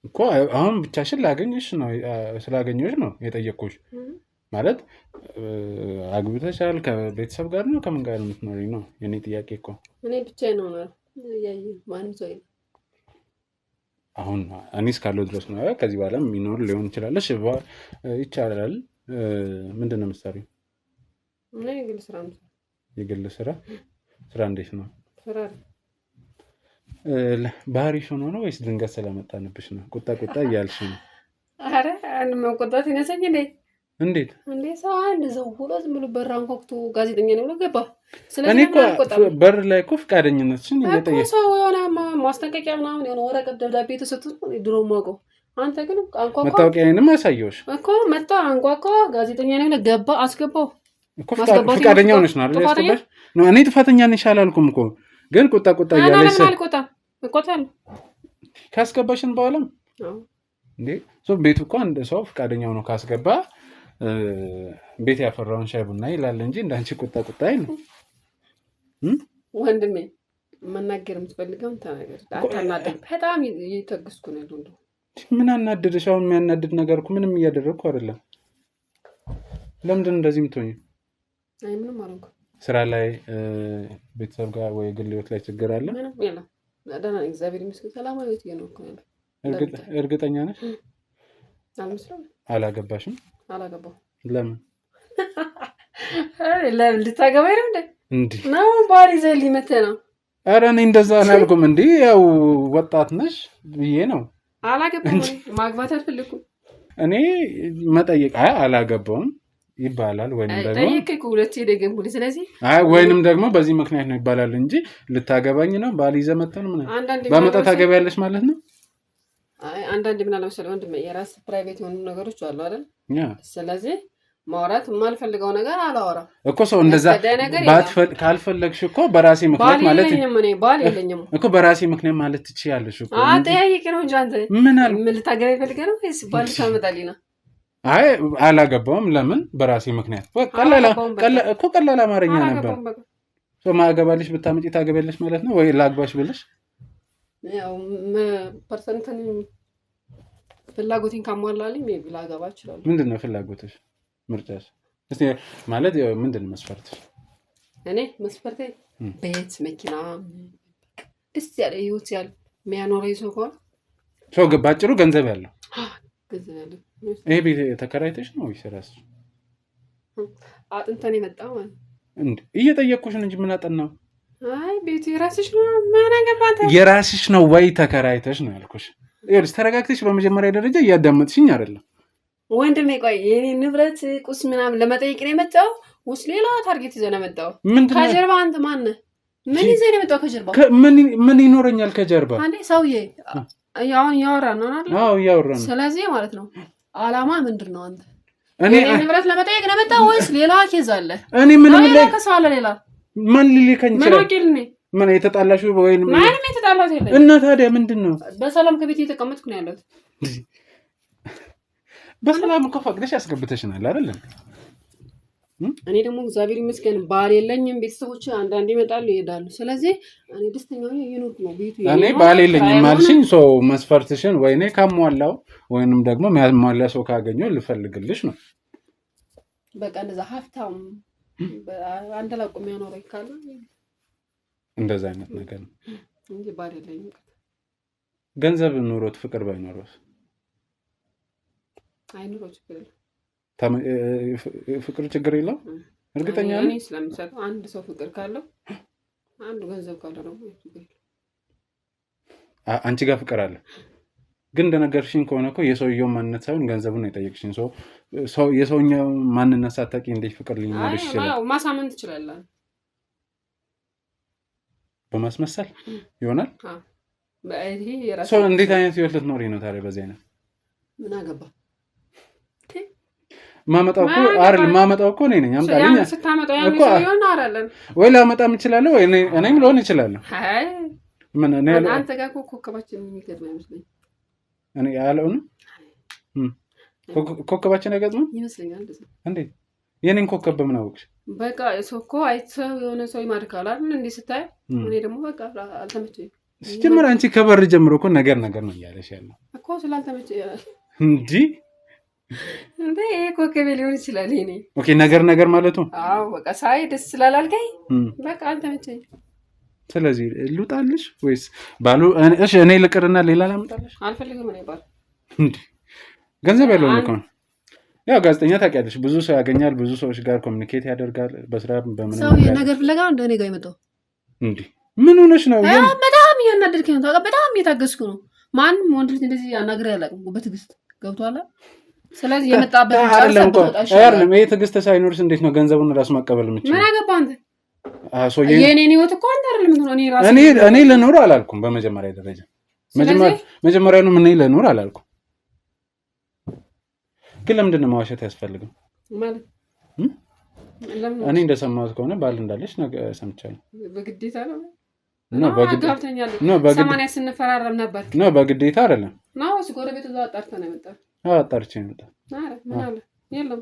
እኮ አሁን ብቻሽን ላገኝሽ ነው ስላገኘሽ ነው የጠየቅኩሽ። ማለት አግብተሻል? ከቤተሰብ ጋር ነው ከምን ጋር ነው የምትኖሪው ነው የኔ ጥያቄ እኮ። እኔ ብቻዬን ነው ያየ ማንም ሰው የለም። አሁን እኔ እስካለሁ ድረስ ነው። ከዚህ በኋላ የሚኖር ሊሆን ይችላል። እሺ ይቻላል። ምንድን ነው የምትሰሪው? እኔ የግል ስራ ነው። የግል ስራ? ስራ እንዴት ነው? ስራ ባህሪሽ ሆኖ ነው ወይስ ድንገት ስለመጣንብሽ ነው? ቁጣ እያልሽ ነው? አረ አንድ መቆጣት ይነሰኝ እንዴ? እንዴት እንዴ ሰው አንድ ሰው ሁሉ ዝም ብሎ በር አንኳኩቶ ጋዜጠኛ ነው ብሎ ገባ። ስለዚህ እኔ በር ላይ እኮ ፈቃደኝነትሽን እየጠየቀ ሰው የሆነ ማስጠንቀቂያ ምናምን የሆነ ወረቀት ደብዳቤ ተሰጥቶ ድሮ ማውቀው። አንተ ግን አንኳኳ። መታወቂያዬንም አሳየሁሽ እኮ መጣ አንኳኳ ጋዜጠኛ ነው ብሎ ገባ። አስገባው እኮ ፈቃደኛ ሆነሽ ነው አይደል? ያስገባሽ ነው። እኔ ጥፋተኛ ነሽ አላልኩም እኮ ግን ቁጣ እያለሽ ካስገባሽን በኋላ እንዴ ቤቱ እኮ አንድ ሰው ፈቃደኛ ሆኖ ካስገባ ቤት ያፈራውን ሻይ ቡና ይላል እንጂ እንዳንቺ ቁጣ አይልም። ወንድሜ መናገር የምትፈልገው ተናገር። አታናደኝ። በጣም እየተገስኩ ነው ያለው። ምን አናደደሽ? አሁን የሚያናድድ ነገር እኮ ምንም እያደረግኩ አይደለም። ለምንድን እንደዚህ የምትሆኚ? አይ ምንም አልሆንኩም። ስራ ላይ ቤተሰብ ጋር ወይ ግል ህይወት ላይ ችግር አለ? ምንም የለም። ደህና ነኝ እግዚአብሔር ይመስገን። ሰላማዊ ህይወት እየኖርኩ ነው። እርግጠኛ ነሽ? አልመስለም። አላገባሽም? አላገባሁም። ለምን? ለምን ልታገባኝ ነው እንዴ? እንዴ ነው ባል ይዘህልኝ መተህ ነው? ኧረ እኔ እንደዛ አላልኩም። እንዴ ያው ወጣት ነሽ ብዬ ነው። አላገባሁም። ማግባት አልፈልኩም። እኔ መጠየቅ አላገባውም ይባላል ወይንም ደግሞ ጠይቄ ሁለቴ ደገምኩልኝ። ስለዚህ ወይንም ደግሞ በዚህ ምክንያት ነው ይባላል እንጂ ልታገባኝ ነው ባል ይዘህ መተህ ነው ምናምን በመጣ ታገቢያለሽ ማለት ነው። አንዳንዴ ምን አለ መሰለህ ወንድሜ የራስ ፕራይቬት የሆኑ ነገሮች አሉ አይደል? ስለዚህ ማውራት የማልፈልገው ነገር አላወራም እኮ። ሰው እንደዛ ካልፈለግሽ እኮ በራሴ ምክንያት ማለት ባል የለኝም እኮ በራሴ ምክንያት ማለት ትችያለሽ እኮ። ጠያይቄ ነው እንጂ አንተ ምን ልታገባ ይፈልገህ ነው ወይስ ባል ታመጣልኝ ነው? አይ አላገባውም። ለምን? በራሴ ምክንያት እኮ ቀላል አማርኛ ነበር። ሰው ማገባልሽ ብታመጪ ታገቢያለሽ ማለት ነው ወይ ላግባሽ ብለሽ ያው ፐርሰንትን ፍላጎቴን ካሟላልኝ ሜቢ ላገባ እችላለሁ። ምንድን ነው ፍላጎትሽ? ምርጫሽ እስቲ ማለት ምንድን ነው መስፈርትሽ? እኔ መስፈርቴ ቤት፣ መኪና፣ ደስ ያለ ህይወት ያለ የሚያኖረኝ ሰው ከሆነ ሰው ባጭሩ ገንዘብ ያለው። ገንዘብ ያለው ይሄ ቤት ተከራይተሽ ነው ወይስ ራስሽ? አጥንተን የመጣው ማለት እንዴ? እየጠየቅኩሽ ነው እንጂ ምን አጠናው? አይ ቤቱ የራስሽ ነው። ምን አገባህ? የራስሽ ነው ወይ ተከራይተሽ ነው ያልኩሽ። ይኸውልሽ ተረጋግተሽ በመጀመሪያ ደረጃ እያዳመጥሽኝ አይደለም ወንድሜ። ቆይ የኔ ንብረት ቁስ ምናምን ለመጠየቅ ነው የመጣው ወይስ ሌላ ታርጌት ይዘህ ነው የመጣው? ከጀርባ አንተ ማን ነህ? ምን ይዘህ ነው የመጣው ከጀርባ? ምን ይኖረኛል ከጀርባ? አንዴ ሰውዬ አሁን እያወራን ነው አይደል? አዎ እያወራን ነው። ስለዚህ ማለት ነው አላማ ምንድን ነው? አንተ እኔ ንብረት ለመጠየቅ ነው የመጣው ወይስ ሌላ ኬዝ አለ? እኔ ምንም ሌላ ከሳለ ሌላ ማን ሊልከኝ ይችላል? ምን አውቄልኝ? ምን የተጣላሽው ወይንም ማንም የተጣላው የለም። እና ታዲያ ምንድን ነው? በሰላም ከቤት እየተቀመጥኩ ነው ያለሁት። በሰላም እኮ ፈቅደሽ ያስገብተሽናል አይደል? እኔ ደግሞ እግዚአብሔር ይመስገን ባል የለኝም። ቤተሰቦች አንዳንዴ ይመጣሉ ይሄዳሉ። ስለዚህ እኔ ደስተኛ ነኝ እየኖርኩ ነው። ቤቱ እኔ ባል የለኝም ማልሽኝ ሰው መስፈርትሽን ወይኔ ካሟላው ወይንም ደግሞ የሚያሟላ ሰው ካገኘው ልፈልግልሽ ነው። በቃ እንደዛ ሀብታም አንድ ላቁ የሚያኖረኝ ካለ እንደዛ አይነት ነገር ነው እንጂ ባል የለኝም። ገንዘብ ኑሮት ፍቅር ባይኖረው አይኖረው ችግር የለም። ፍቅር ችግር የለው። እርግጠኛ ነኝ እኔ ስለምሰጠው አንድ ሰው ፍቅር ካለው አንዱ ገንዘብ ካለው ደግሞ ችግር የለም። አንቺ ጋር ፍቅር አለ ግን እንደነገርሽኝ ከሆነ እኮ የሰውየው ማንነት ሳይሆን ገንዘቡን ነው የጠየቅሽኝ። ሰው የሰውኛው ማንነት ሳታውቂ እንዴት ፍቅር ሊኖርሽ ይችላል? አዎ ማሳመን ትችላለህ። በማስመሰል ይሆናል። ይሄ የራስህ ሰው እንዴት አይነት ህይወት ልትኖሪ ነው ታዲያ? በዚህ አይነት ምን አገባ? ማመጣው እኮ እኔ ነኝ። አምጣልኝ ስታመጣው ያን ሰው ይሆን አይደለም ወይ ላመጣም እችላለሁ ወይ እኔም ልሆን እችላለሁ። አይ ምን እኔ አንተ ጋር ኮከባችን የሚገርም አይመስለኝም። እኔ ያለውን ኮከባችን አይገጥም ይመስለኛል። እንዴ የኔን ኮከብ በምን አወቅሽ? በቃ ሰው እኮ አይተው የሆነ ሰው ይማርካል አይደል? እንዴ ስታይ እኔ ደግሞ በቃ አልተመቸኝም። ሲጀመር አንቺ ከበር ጀምሮ እኮ ነገር ነው እያለሽ ያለው እኮ ስላልተመቸኝ እንጂ እንዴ ኮከቤ ሊሆን ይችላል። እኔ ኦኬ ነገር ማለቱ አዎ በቃ ሳይ ደስ ስላላልከኝ በቃ አልተመቸኝም። ስለዚህ ልውጣልሽ ወይስ ባሉ እሺ እኔ ልቅርና ሌላ ላምጣልሽ? አልፈልግም። እኔ ባል እንዴ ገንዘብ ያለው ነው። ያው ጋዜጠኛ ታውቂያለሽ፣ ብዙ ሰው ያገኛል፣ ብዙ ሰዎች ጋር ኮሚኒኬት ያደርጋል በስራ በምን ሰው ነገር ፍለጋ እንደኔ ጋር ይመጣው እንዴ ምን ሆነሽ ነው? በጣም እያናደድከኝ ነው። ታውቃለህ በጣም እየታገስኩ ነው። ማንም ወንድ ልጅ እንደዚህ ያናግረኝ አላውቅም። በትዕግስት ገብቶሃል? ስለዚህ የመጣበት አይደለም። ይሄ ትዕግስት ሳይኖርስ እንዴት ነው ገንዘቡን ራስ ማቀበል የምችለው? ምን አገባህ አንተ? የኔን ህይወት እኮ አንተ አይደለም የምትኖረው። እኔ ልኖር አላልኩም። በመጀመሪያ ደረጃ መጀመሪያ ነው ምን ልኖር አላልኩም። ግን ለምንድን ነው ማዋሸት ያስፈልግም ማለት? እኔ እንደሰማሁት ከሆነ ባል እንዳለች ሰምቻለሁ። በግዴታ ነው ነው ሰማንያ ስንፈራረም ነበር ነው በግዴታ አይደለም ነው። ጎረቤት እዛው አጣርተን ነው የመጣው። አጣርቼ ነው የመጣው። ምን አለ የለም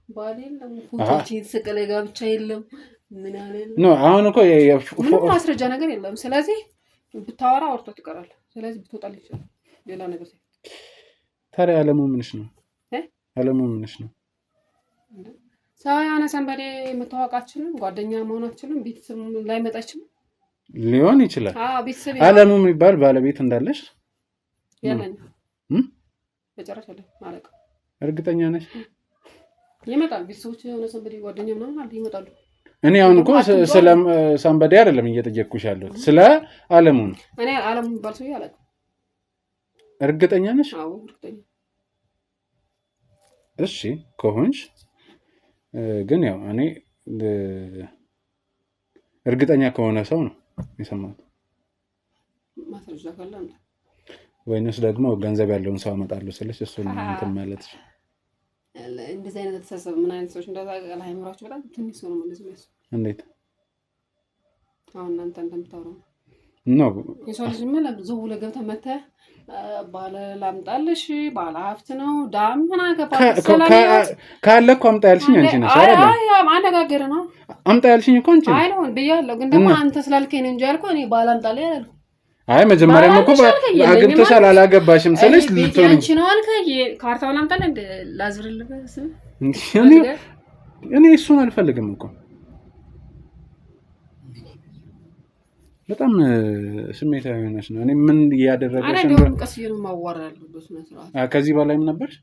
ባል የለም ፎቶች የተሰቀለ ጋብቻ የለም ምን አለ ነው አሁን እኮ ምንም ማስረጃ ነገር የለም። ስለዚህ ብታወራ አውርቶ ትቀራለህ። ስለዚህ ብትወጣል ይችላል ሌላ ነገር ታዲያ አለሙ ምንሽ ነው? አለሙ ምንሽ ነው? ሰው ያነ ሰንበዴ መታወቃችንም ጓደኛ መሆናችንም ቤተሰብ ላይ መጣችም ሊሆን ይችላል። አለሙ የሚባል ባለቤት እንዳለሽ ያለኝ በጨረሻ ላይ ማለት እርግጠኛ ነሽ? ይመጣል ቤተሰቦች የሆነ ሰንበዴ ጓደኛ ምናምን አለ ይመጣሉ። እኔ አሁን እኮ ስለ ሰንበዴ አይደለም እየጠየቅኩሽ ያለሁት ስለ አለሙ ነው። እኔ አለሙ የሚባል ሰው አላውቅም። እርግጠኛ ነሽ? አዎ እርግጠኛ። እሺ ከሆንሽ ግን ያው እኔ እርግጠኛ ከሆነ ሰው ነው የሰማሁት። ማስረጃ ካለ አንተ ወይንስ ደግሞ ገንዘብ ያለውን ሰው አመጣለሁ ስለሽ እሱ ነው እንትን ማለት ነው። እንደዚህ አይነት ተሳሰብ ምን አይነት ሰዎች እንደዛ ቃል አይምራችሁ በጣም ትንሽ ሰው ነው ማለት ነው። እንዴት አሁን እናንተ እንደምታወራው ነው የሰው ልጅ ምን ለዘው ለገብተ መተ ባለ ላምጣልሽ ባለ ሀብት ነው ዳም ምን አገባው ካለ እኮ አምጣ ያልሽኝ አንቺ ነሽ አይደል? አይ ማነጋገር ነው አምጣ ያልሽኝ እኮ አንቺ ነሽ። አይ ነው ብያለሁ፣ ግን ደግሞ አንተ ስላልከኝ ነው እንጂ ያልኩህ እኔ ባለ አምጣልኝ ያላልኩ። አይ መጀመሪያም እኮ አግብተሻል አላገባሽም ስለሽ ልትሆኚ አንቺ ነው አልከኝ። ካርታው ላምጣልህ እንደ ላዝብርልህ እኔ እሱን አልፈልግም እኮ በጣም ስሜታዊ ሆነሽ ነው። እኔ ምን ያደረገሽ ነው? አረ ቀስ ይሉ ማዋራል በስነ ስርዓት ከዚህ በላይም ነበርሽ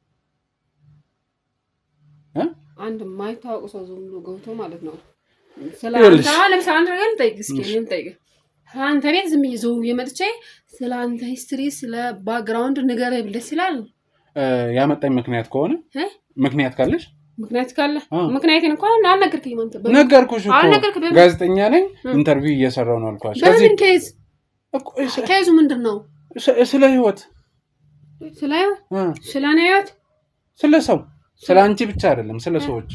አንድ ማይታወቅ ሰው ዝም ብሎ ገብቶ ማለት ነው ስላንተ ለምሳሌ አንተ ነገር ልጠይቅ እስኪ ምን ጠይቅ አንተ ቤት ዝም ይዘው የመጥቼ ስላንተ ሂስትሪ ስለ ባክግራውንድ ንገረኝ ብለሽ ይላል። ያመጣኝ ምክንያት ከሆነ ምክንያት ካለሽ ምክንያት ካለ ምክንያቴን እንኳን አልነገርከኝም። አንተ ነገርኩሽ እኮ ጋዜጠኛ ነኝ ኢንተርቪው እየሰራው ነው አልኳሽ። ከዚህ ኬዝ ምንድነው? ስለ ህይወት ስለ ህይወት ስለ ሰው ስለ አንቺ ብቻ አይደለም ስለ ሰዎች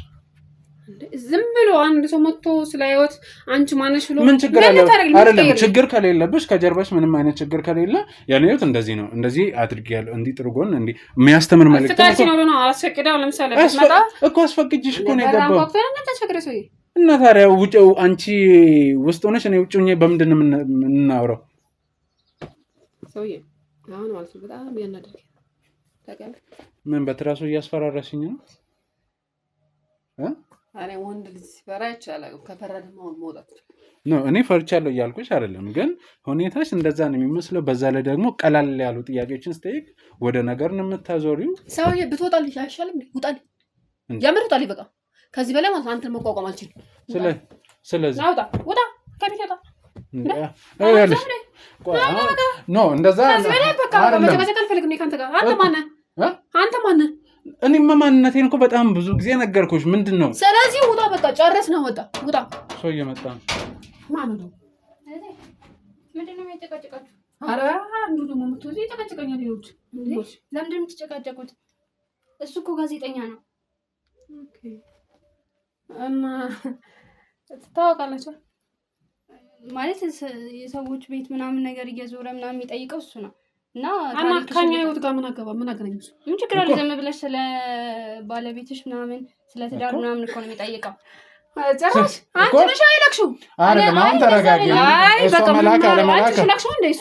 ዝም ብሎ አንድ ሰው መጥቶ ስለ ህይወት አንቺ ማነሽ ብሎ ምን ችግር አለ? አይደለም ችግር ከሌለብሽ ከጀርባሽ ምንም አይነት ችግር ከሌለ የኔ ህይወት እንደዚህ ነው እንደዚህ አድርጌያለሁ እንዲህ ጥርጎን እንዲህ የሚያስተምር መልእክት ነው አስፈቅደው ለምሳሌ ብትመጣ እኮ አስፈቅጂሽ እኮ ነው የገባው ሰው እና ታዲያ ውጪው አንቺ ውስጥ ሆነሽ እኔ ውጪው ነኝ በምንድን ነው የምናወራው? ሰውዬ አሁን ማለት ነው በጣም ያናደርግ ታውቃለህ። ምን በትራሱ እያስፈራራሽኝ ነው? አሬ ወንድ ልጅ ሲፈራ ይቻላል ከፈራ ደግሞ መውጣት ነው። እኔ ፈርቻለሁ እያልኩሽ አይደለም፣ ግን ሁኔታሽ እንደዛ ነው የሚመስለው። በዛ ላይ ደግሞ ቀላል ያሉ ጥያቄዎችን ስጠይቅ ወደ ነገር ነው የምታዞሪው። ሰውዬ ብትወጣልሽ አይሻልም? ውጣልኝ፣ የምር ውጣልኝ። በቃ ከዚህ በላይ ማለት አንተን መቋቋም አልችልም። ስለዚህ ውጣ ከቤት ውጣ። ኖ እንደዛ አንተ ማነህ? እኔማ ማንነቴን እኮ በጣም ብዙ ጊዜ ነገርኩሽ። ምንድነው? ስለዚህ ውጣ፣ በቃ ጨረስ ነው። ውጣ። ሰው እየመጣ ነው። ማን ነው? ምንድነው የሚጨቃጨቃችሁ? ኧረ አንዱ ደግሞ የምትወጪ ይጨቃጨቀኛል። ይኸውልሽ ለምንድን ነው የምትጨቃጨቁት? እሱ እኮ ጋዜጠኛ ነው። ኦኬ። እና ትታወቃላችሁ ማለት የሰዎች ቤት ምናምን ነገር እየዞረ ምናምን የሚጠይቀው እሱ ነው። እና ከኛ ህይወት ጋር ምን አገናኘው? ምን ችግር አለ? ዝም ብለሽ ስለ ባለቤትሽ ምናምን ስለ ትዳር ምናምን እኮ ነው የሚጠይቀው። ጨራሽ አንቺ ነሽ አይለክሽው አይደለም። አሁን ተረጋጊ። እሱ መላካ ለመላካ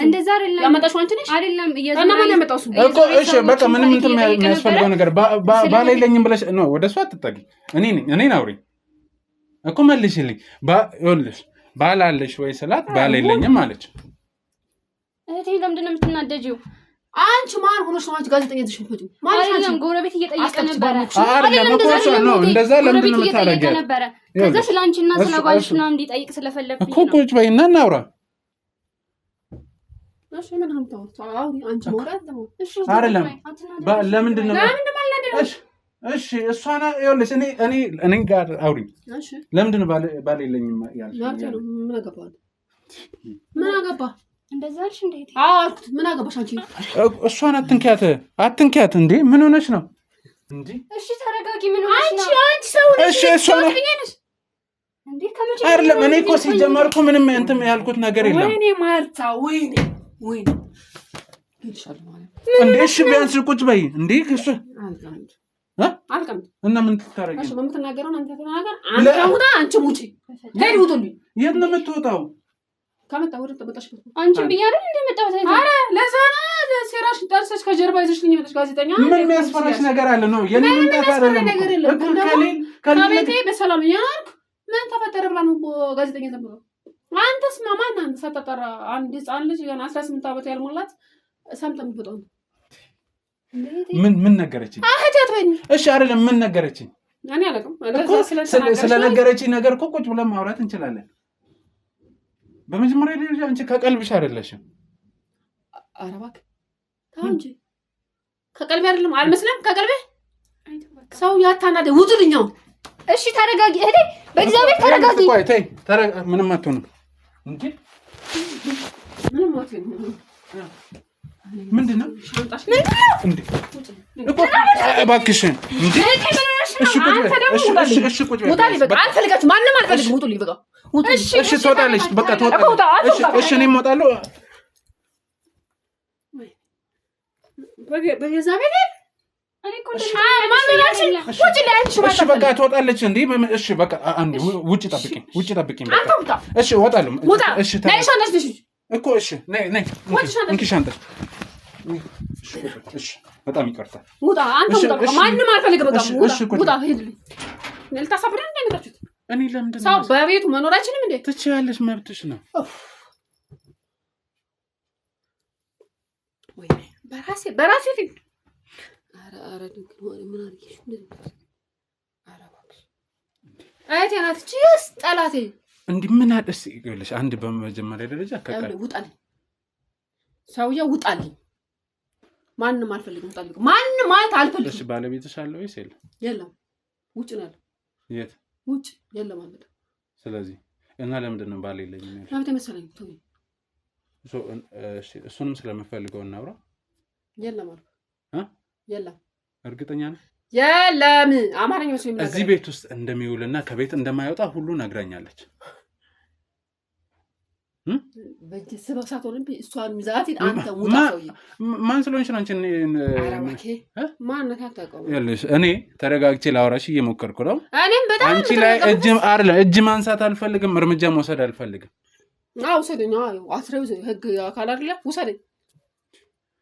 እንደዛ አይደለም። ያመጣሽው አንቺ ነሽ አይደለም። እና ማን ያመጣው እሱ እኮ? እሺ በቃ ምንም እንትን የሚያስፈልገው ነገር ባለ የለኝም ብለሽ ነው ወደሷ አትጠጊ። እኔን አውሪ እኮ መልሽልኝ። ይኸውልሽ ባል አለሽ ወይ ስላት ባል የለኝም አለች። እህቴ ለምንድን ነው የምትናደጂው? አንቺ ማን ሆነሽ ነው? አንቺ ጋዜጠኛ ተሽንፈቱ ማለት ነው። ጎረቤት እየጠየቀ ነበር። አይደለም እኮ እሱ ነው እንደዛ። ለምንድን ነው የምታረጊው? ከዛ ስላንቺና ስለ ባልሽ ምናምን እንዲጠይቅ ስለፈለግኩኝ እኮ ቁጭ በይና እናውራ። እሺ ምንድን ነው የምታወራው? አውሪ አንቺ ማውራት ነው። እሺ አይደለም ለምንድን ነው? እሺ እሷና ይኸውልሽ እኔ ጋር አውሪ። እሺ ለምንድን ነው ባል የለኝም ያልሽ? ምን አገባ እንደዛ አልሽ እንዴ? አዎ አልኩት። ምን አገባሽ አንቺ? እሷን አትንኪያት እንዴ! ምን ሆነሽ ነው እንዴ? እሺ ተረጋጊ። ምን ሆነሽ ነው? አንቺ ሰው ነሽ። እሺ እሷ ነው እንዴ? ከመቼ አይደለም። እኔ እኮ ሲጀመር እኮ ምንም እንትን ያልኩት ነገር የለም። ወይኔ ማርታ፣ ወይኔ ይልሻል ማለት እንዴ! እሺ ቢያንስ ቁጭ በይ እንዴ! እሱ አልቀምጥ እና ምን ትታረጊ? እሺ በምትናገረው አንተ ተናገር። አንተ ውጣ፣ አንቺ ውጪ። ሄድ ውጡልኝ። የት ነው የምትወጣው? ከመጣ ወደ ተመጣሽ አንቺ ብያለሁ እንዴ መጣው ታይቶ። አረ ለዛ ነው ሴራሽ ጠርሰሽ ከጀርባ ይዘሽልኝ መጣሽ። ጋዜጠኛ ምን የሚያስፈራሽ ነገር አለ ነው? የኔ ምን ታታረለ እኮ ከቤቴ በሰላም እያልኩ ምን ተፈጠረ ብላ ነው ጋዜጠኛ ተብሎ። አንተስ ማማን አንተ ሳታጠራ አንድ ህፃን ልጅ ገና 18 ዓመት ያልሞላት ሰምተም ብለው ምን ነገረችኝ? አህቴት ወይ እሺ አይደለም ምን ነገረችኝ? እኔ አላውቅም። ስለነገረችኝ ነገር እኮ ቁጭ ብለን ማውራት እንችላለን። በመጀመሪያ ደረጃ አንቺ ከቀልብሽ አይደለሽም። ኧረ እባክህ ተው እንጂ ከቀልቤ አይደለም አልመስለም። ከቀልቤ ሰው ያታናደ ውጡልኛው። እሺ ተረጋጊ እህቴ፣ በእግዚአብሔር ተረጋጊ። ቆይ ተይ ምንም አትሆንም እንጂ ምንም አትሆንም። ምንድነው እንዴ? እኮ እባክሽ እንዴ! እሺ ቁጭ በይ። እሺ ቁጭ በይ። ውጣልኝ በቃ አልፈልጋችሁም። ማንንም አልፈልግም። ውጡልኝ በቃ። እሺ ትወጣለች በቃ ትወጣለች። እሺ እኔም እወጣለሁ። በገዛ ቤቴ እሺ በቃ ትወጣለች እንዴ? እሺ በቃ አንዴ ውጪ ጠብቂኝ። እሺ እወጣለሁ። እሺ እኮ እሺ ነይ እንኪ ሻንጣ። እሺ በጣም ይቀርታል። ውጣ አንተ ውጣ። ማንንም አልፈልግም። በቃ ውጣ ሂድልኝ። ልታሳብደን እንደ መጣችሁት እኔ ለምንድን ነው ሰው በቤቱ መኖር አይችልም እንዴ? ትችያለሽ፣ መብትሽ ነው። ወይ በራሴ ፊት ኧረ ድንግል ሆነ ምን አድርጌሽ እንደዚህ ኧረ እባክሽ አያቴ ናት እቺስ ጠላቴ እንዲህ ምን አደስ ይገለሽ። አንድ በመጀመሪያ ደረጃ ከቀል ውጣልኝ፣ ሰውዬው ውጣልኝ። ማንንም አልፈልግም። ውጣልኝ። ማንንም ማለት አልፈልግም። እሺ ባለቤትሽ አለ ወይስ የለም? የለም፣ ውጭ ነው ያለው። የት? ውጭ የለም ማለት። ስለዚህ እና ለምንድን ነው ባል የለኝም ያልሽ? ለምን መሰለኝ ተው። እሱንም ስለምፈልገው እናውራ። የለም አልኩ። የለም። እርግጠኛ ነህ? የለም። አማርኛ መስሎኝ ነበር። እዚህ ቤት ውስጥ እንደሚውልና ከቤት እንደማይወጣ ሁሉ ነግራኛለች። በየሰበሳት ኦሎምፒ እሷን ሚዛት አንተ ውጣ ሰውዬ። ማን ስለሆንሽ ነው አንቺ? ማንነት አታውቀውም። ያለሽ እኔ ተረጋግቼ ላወራሽ እየሞከርኩ ነው። እኔም በጣም አንቺ ላይ እጅ ማንሳት አልፈልግም፣ እርምጃ መውሰድ አልፈልግም። ውሰደኝ። አስረው ህግ አካል አይደለ? ውሰደኝ።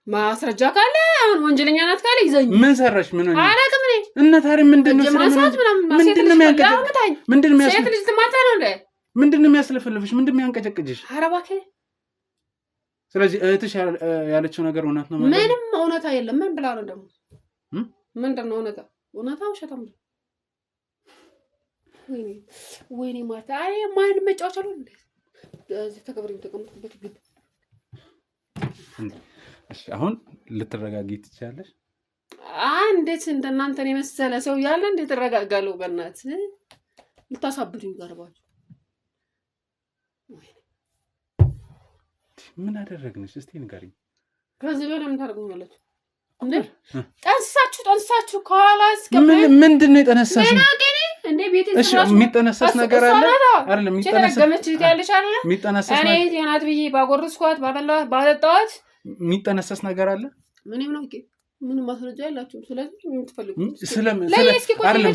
ማስረጃ ካለ አሁን ወንጀለኛ ናት ካለ ይዘኝ። ምን ሰራሽ? ምን ሆነ? አላውቅም እኔ። እና ታዲያ ምንድነው ሴት ልጅ ትማታ ነው እንዴ? ምንድነው የሚያስለፈልፍሽ? ምንድነው የሚያንቀጨቅጭሽ? ኧረ እባክህ። ስለዚህ እህትሽ ያለችው ነገር እውነት ነው ማለት? ምንም እውነታ የለም። ምን ብላ ነው ደግሞ? ምንድነው እውነታ? እውነታው ውሸታም ነው። ወይኔ ማታ ማን መጫወቻ ነው እንዴ? እዚህ ተከብረኝ ተቀምጥበት ግድ። እሺ አሁን ልትረጋጊ ትችያለሽ? እንዴት እንደናንተን የመሰለ ሰው ያለ እንዴት ተረጋጋለሁ? በእናትህ ልታሳብዱኝ ቀርባችሁ። ምን አደረግንሽ? እስቲ ንገሪኝ። ከዚህ በላይ ምን ታደርጉኛላችሁ እንዴ? ጠንሳችሁ ከኋላስ ምንድነው የጠነሳሽ? እንዴ ቤት እሺ የሚጠነሰስ ነገር አለ አይደል? የሚጠነሰስ እኔ የናት ብዬ ባጎርስኳት ባበላኋት ባጠጣኋት የሚጠነሰስ ነገር አለ? ምንም ነው ምንም ማስረጃ የላችሁም። ስለዚህ ምን ትፈልጉ?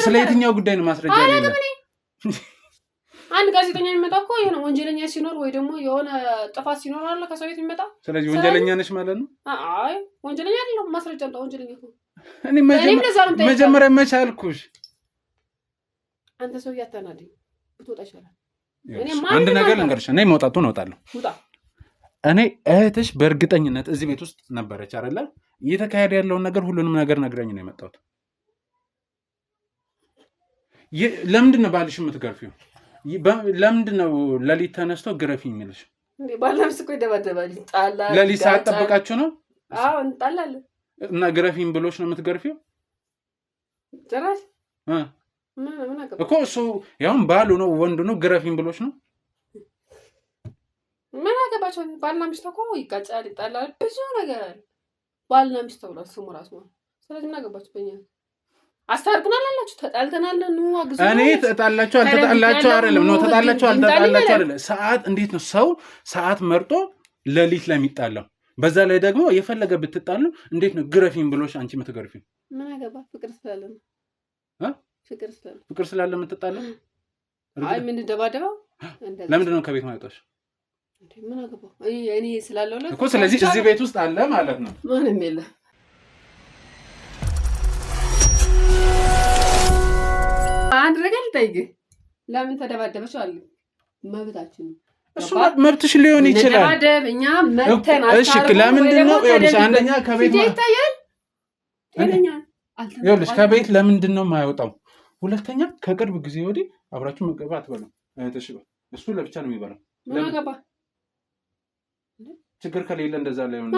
ስለ የትኛው ጉዳይ ነው ማስረጃ ያለው? አንድ ጋዜጠኛ የሚመጣ እኮ የሆነ ወንጀለኛ ሲኖር ወይ ደግሞ የሆነ ጥፋት ሲኖር አለ ከሰው ቤት የሚመጣ። ስለዚህ ወንጀለኛ ነሽ ማለት ነው? አይ ወንጀለኛ አይደለም። ማስረጃ አምጣ። ወንጀለኛ እኮ እኔ መጀመሪያ መች አልኩሽ? አንተ ሰው ያታናደኝ ብትወጣ ይችላል። አንድ ነገር ልንገርሽ፣ እኔ መውጣቱን እወጣለሁ። ውጣ። እኔ እህትሽ በእርግጠኝነት እዚህ ቤት ውስጥ ነበረች አይደለ? እየተካሄደ ያለውን ነገር ሁሉንም ነገር ነግረኝ ነው የመጣሁት። ለምንድን ነው ባልሽ የምትገርፊው? ለምንድን ነው ለሊት ተነስቶ ግረፊ የሚልሽ? ባላምስ እኮ ይደባደባል። ለሊት ሰዓት ጠብቃችሁ ነው? አዎ እንጣላለን። እና ግረፊም ብሎሽ ነው የምትገርፊው? ጭራሽ እኮ እሱ ያውም ባሉ ነው ወንዱ ነው ግረፊም ብሎሽ ነው? ምን አገባቸው? ባልና ሚስት እኮ ይጋጫል፣ ይጣላል፣ ብዙ ነገር ባልና ሚስት ተብሏል ስሙ ራሱ ነው። ስለዚህ ምን አገባቸው? በእኛ አስታርቁናል አላችሁ፣ ተጣልተናል ነው አግዙ። እኔ ተጣላችሁ አልተጣላችሁ አይደለም ነው ተጣላችሁ አልተጣላችሁ አይደለም። ሰዓት እንዴት ነው ሰው ሰዓት መርጦ ለሊት ላይ የሚጣላው? በዛ ላይ ደግሞ የፈለገ ብትጣሉ እንዴት ነው ግረፊም ብሎሽ አንቺ የምትገርፊው? ምን አገባ? ፍቅር ስላለ ነው። ፍቅር ስላለ የምትጣለው? አይ ምን ደባደባው? ለምንድን ነው ከቤት ማይወጣሽ? ምን አገባው? እኔ ስላለው እኮ ስለዚህ እዚህ ቤት ውስጥ አለ ማለት ነው። ማንም የለም። አንድ ነገር ልጠይቅህ፣ ለምን ተደባደበች? አለ መብታችን ነው። እሱ መብትሽ ሊሆን ይችላል። እኛ መተን እሺ፣ ለምንድን ነው ይኸውልሽ፣ አንደኛ ከቤት ይታያል። ይኸውልሽ ከቤት ለምንድን ነው የማይወጣው? ሁለተኛ ከቅርብ ጊዜ ወዲህ አብራችሁ መገባ አትበሉ። እሺ፣ እሱ ለብቻ ነው የሚበላው። ምን አገባ? ችግር ከሌለ እንደዛ ላይ ሆነ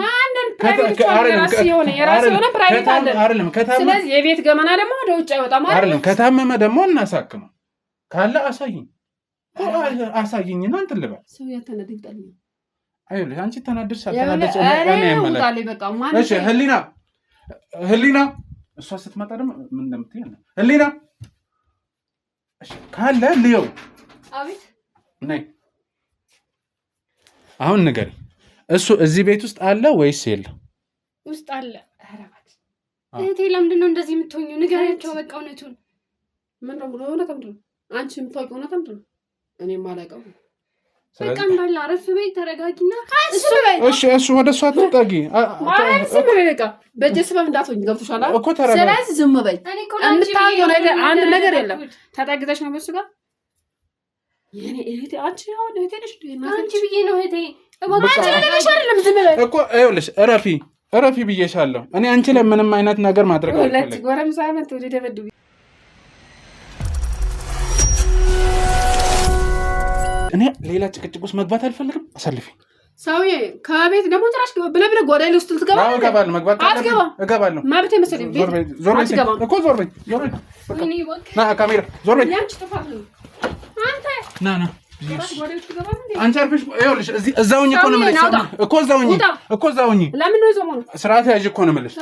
ስለዚህ የቤት ገመና ደግሞ ወደ ውጭ አይወጣም አይደለም። ከታመመ ደግሞ እናሳክመው ካለ አሳይኝና እንትን ልበል። ሰው ያተነድልኝ አይደል? አንቺ ተናደድሽ አልተናደድሽ እሺ። ህሊና እሷ ስትመጣ ደግሞ ምን እንደምትይ ህሊና እሺ ካለ ልየው። አቤት ነይ አሁን ንገሪ። እሱ እዚህ ቤት ውስጥ አለ ወይስ የለም? ውስጥ አለ። ኧረ እባክሽ እህቴ ለምንድን ነው እንደዚህ የምትሆኚው? ንገሪያቸው በቃ እውነቱን። ምን ነው ብሎ እውነቱን አንቺ የምታውቂው እውነቱን ነው። እኔ የማላውቀው በቃ እንዳለ አረፍ በይ፣ ተረጋጊና እሱ ወደ እሷ አትጠጊ። ዝም በይ በቃ በጀስበብ እንዳትሆኝ ገብቶሻል እኮ ተረጋጊ። ስለዚህ ዝም በይ። የምታውቂው ነገር አንድ ነገር የለም። ተጠግተሽ ነው በሱ ጋር የኔ እህቴ። አንቺ አሁን እህቴ ነሽ። አንቺ ብዬ ነው እህቴ እኮ ይኸውልሽ፣ እረፊ ብዬሻለሁ። እኔ አንቺ ላይ ምንም አይነት ነገር ማድረግ አልፈልግም። እኔ ሌላ ጭቅጭቅ ውስጥ መግባት አልፈልግም። አሳልፊኝ። ሰውዬ ከቤት ደግሞ ጭራሽ ብለህ ብለህ ጓዳዬ ውስጥ ልትገባ? እገባለሁ። መግባት እገባለሁ። መብቴ መሰለኝ። ዞር በይ እኮ ዞር በይ። ና ካሜራ ዞር በይ። አንተ ና አንቺ አርፈሽ ይኸውልሽ፣ እዛውኝ እኮ ነው የምልሽ እኮ እዛውኝ። ለምን ነው ዘመኑ ስርዓት ያዥ እኮ ነው የምልሽ።